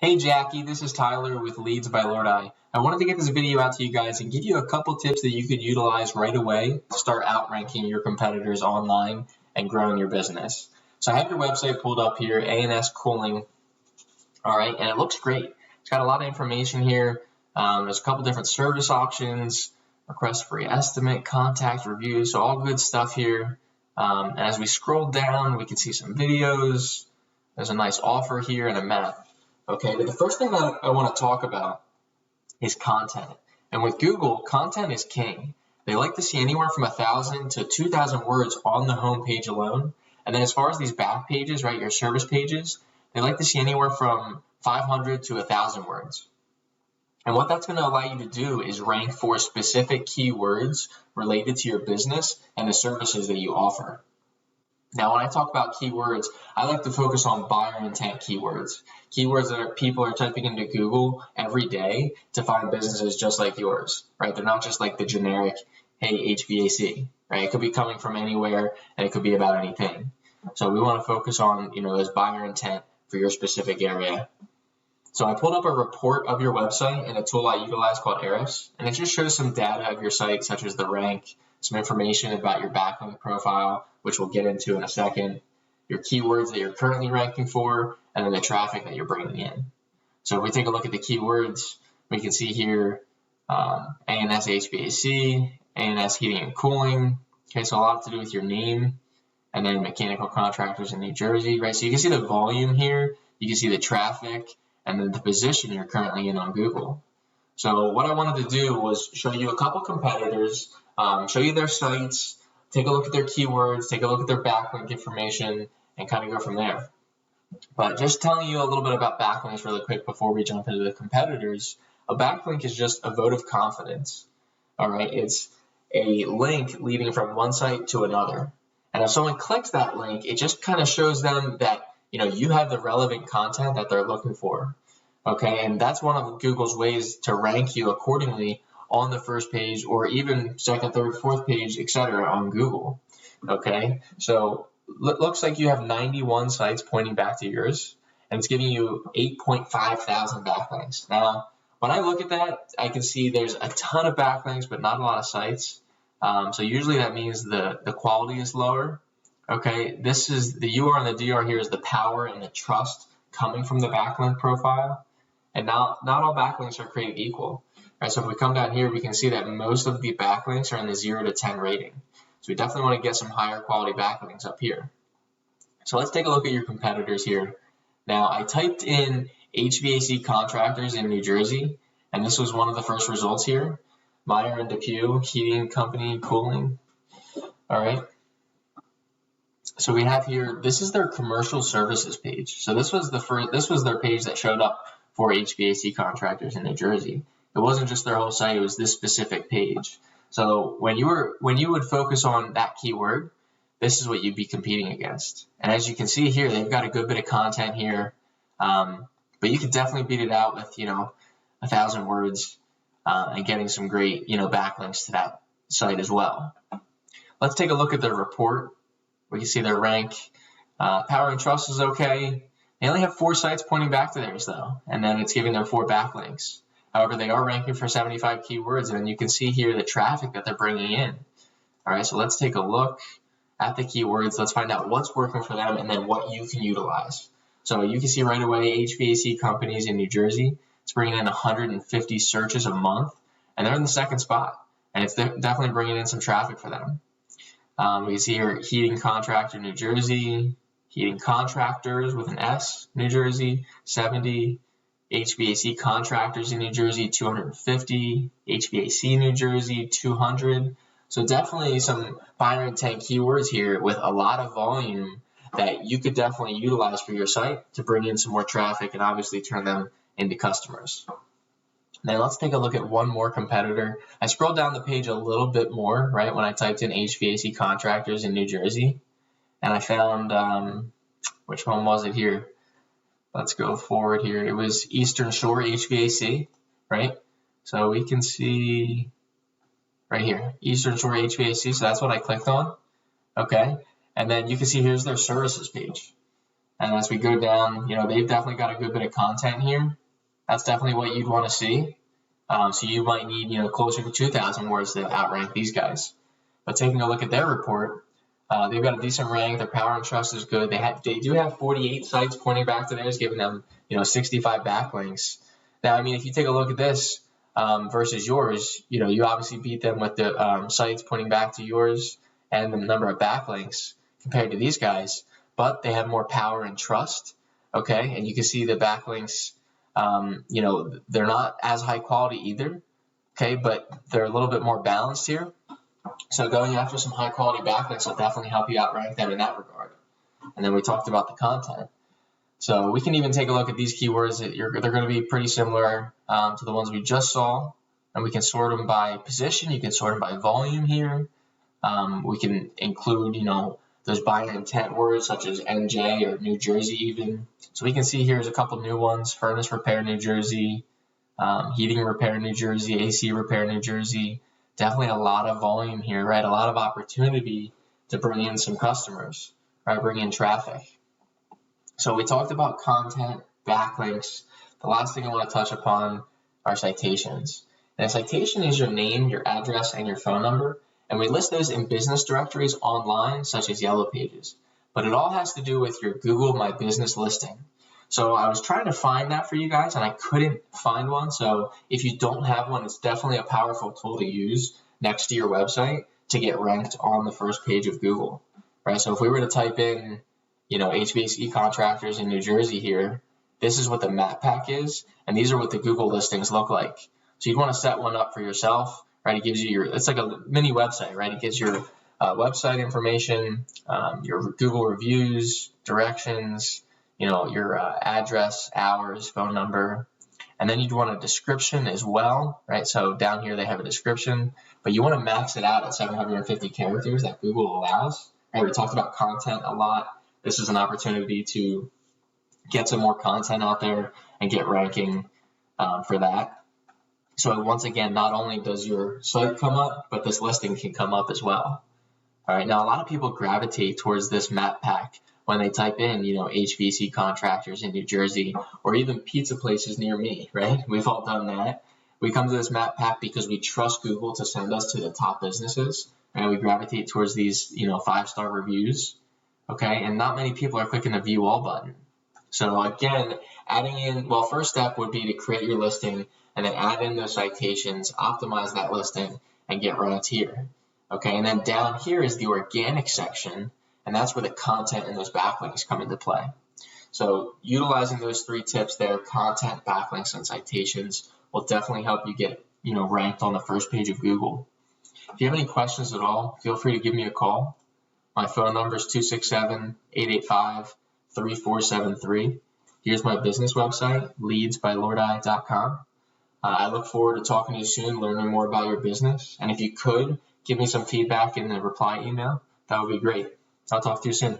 Hey Jackie, this is Tyler with Leads by Lordi. I wanted to get this video out to you guys and give you a couple tips that you could utilize right away to start outranking your competitors online and growing your business. So I have your website pulled up here, A&S Cooling, all right, and it looks great. It's got a lot of information here. There's a couple different service options, request free estimate, contact, reviews, so all good stuff here. And as we scroll down, we can see some videos. There's a nice offer here and a map. Okay, but the first thing that I want to talk about is content. And with Google, content is king. They like to see anywhere from 1,000 to 2,000 words on the home page alone. And then as far as these back pages, right, your service pages, they like to see anywhere from 500 to 1,000 words. And what that's going to allow you to do is rank for specific keywords related to your business and the services that you offer. Now, when I talk about keywords, I like to focus on buyer intent keywords. Keywords that people are typing into Google every day to find businesses just like yours, right? They're not just like the generic, hey, HVAC, right? It could be coming from anywhere and it could be about anything. So we want to focus on, those buyer intent for your specific area. So I pulled up a report of your website and a tool I utilize called Ahrefs, and it just shows some data of your site, such as the rank, some information about your backlink profile, which we'll get into in a second, your keywords that you're currently ranking for, and then the traffic that you're bringing in. So if we take a look at the keywords, we can see here A&S HVAC, A&S heating and cooling. Okay, so a lot to do with your name, and then mechanical contractors in New Jersey, right? So you can see the volume here, you can see the traffic, and then the position you're currently in on Google. So what I wanted to do was show you a couple competitors, show you their sites, take a look at their keywords, take a look at their backlink information, and kind of go from there. But just telling you a little bit about backlinks really quick before we jump into the competitors. A backlink is just a vote of confidence. All right, it's a link leading from one site to another. And if someone clicks that link, it just kind of shows them that you have the relevant content that they're looking for. Okay, and that's one of Google's ways to rank you accordingly on the first page or even second, third, fourth page, etc. on Google. Okay, so looks like you have 91 sites pointing back to yours, and it's giving you 8.5 thousand backlinks. Now, when I look at that, I can see there's a ton of backlinks, but not a lot of sites. So usually that means the quality is lower. Okay, this is the UR and the DR here is the power and the trust coming from the backlink profile. And not all backlinks are created equal. Right, so if we come down here, we can see that most of the backlinks are in the 0 to 10 rating. So we definitely want to get some higher quality backlinks up here. So let's take a look at your competitors here. Now, I typed in HVAC contractors in New Jersey, and this was one of the first results here. Meyer and DePue, heating company, cooling. All right. So we have here, this is their commercial services page. So this was their page that showed up for HVAC contractors in New Jersey. It wasn't just their whole site, it was this specific page. So when you would focus on that keyword, this is what you'd be competing against. And as you can see here, they've got a good bit of content here. But you could definitely beat it out with, 1,000 words and getting some great, backlinks to that site as well. Let's take a look at their report. We can see their rank. Power and trust is okay. They only have 4 sites pointing back to theirs though, and then it's giving them 4 backlinks. However, they are ranking for 75 keywords, and you can see here the traffic that they're bringing in. All right, so let's take a look at the keywords. Let's find out what's working for them and then what you can utilize. So you can see right away HVAC companies in New Jersey. It's bringing in 150 searches a month, and they're in the second spot, and it's definitely bringing in some traffic for them. We see here heating contractor New Jersey, heating contractors with an S, New Jersey, 70, HVAC contractors in New Jersey, 250, HVAC New Jersey, 200. So definitely some buyer intent keywords here with a lot of volume that you could definitely utilize for your site to bring in some more traffic and obviously turn them into customers. Now let's take a look at one more competitor. I scrolled down the page a little bit more, right, when I typed in HVAC contractors in New Jersey, and I found, which one was it here? Let's go forward here. It was Eastern Shore HVAC, right? So we can see right here, Eastern Shore HVAC, so that's what I clicked on, okay? And then you can see here's their services page. And as we go down, they've definitely got a good bit of content here. That's definitely what you'd want to see. So you might need, closer to 2,000 words to outrank these guys. But taking a look at their report, they've got a decent rank. Their power and trust is good. They do have 48 sites pointing back to theirs, giving them, 65 backlinks. Now, I mean, if you take a look at this versus yours, you obviously beat them with the sites pointing back to yours and the number of backlinks compared to these guys. But they have more power and trust, okay? And you can see the backlinks, they're not as high quality either, okay? But they're a little bit more balanced here. So going after some high quality backlinks will definitely help you outrank them in that regard. And then we talked about the content. So we can even take a look at these keywords. They're going to be pretty similar to the ones we just saw. And we can sort them by position. You can sort them by volume here. We can include, those buyer intent words such as NJ or New Jersey even. So we can see here's a couple new ones: furnace repair, New Jersey, heating repair, New Jersey, AC repair, New Jersey. Definitely a lot of volume here, right? A lot of opportunity to bring in some customers, right? Bring in traffic. So we talked about content, backlinks. The last thing I want to touch upon are citations. And a citation is your name, your address, and your phone number. And we list those in business directories online, such as Yellow Pages. But it all has to do with your Google My Business listing. So I was trying to find that for you guys, and I couldn't find one. So if you don't have one, it's definitely a powerful tool to use next to your website to get ranked on the first page of Google, right? So if we were to type in, HVAC contractors in New Jersey here, this is what the map pack is, and these are what the Google listings look like. So you'd want to set one up for yourself, right? It gives you it's like a mini website, right? It gives your website information, your Google reviews, directions, your address, hours, phone number, and then you'd want a description as well, right? So down here they have a description, but you want to max it out at 750 characters that Google allows, right? We talked about content a lot. This is an opportunity to get some more content out there and get ranking for that. So once again, not only does your site come up, but this listing can come up as well. All right, now a lot of people gravitate towards this map pack when they type in, HVAC contractors in New Jersey, or even pizza places near me, right? We've all done that. We come to this map pack because we trust Google to send us to the top businesses, and we gravitate towards these, 5-star reviews, okay? And not many people are clicking the view all button. So again, adding in, first step would be to create your listing and then add in those citations, optimize that listing, and get ranked here, okay? And then down here is the organic section, and that's where the content and those backlinks come into play. So utilizing those 3 tips there, content, backlinks, and citations, will definitely help you get, ranked on the first page of Google. If you have any questions at all, feel free to give me a call. My phone number is 267-885-3473. Here's my business website, leadsbylordi.com. I look forward to talking to you soon, learning more about your business. And if you could, give me some feedback in the reply email. That would be great. I'll talk to you soon.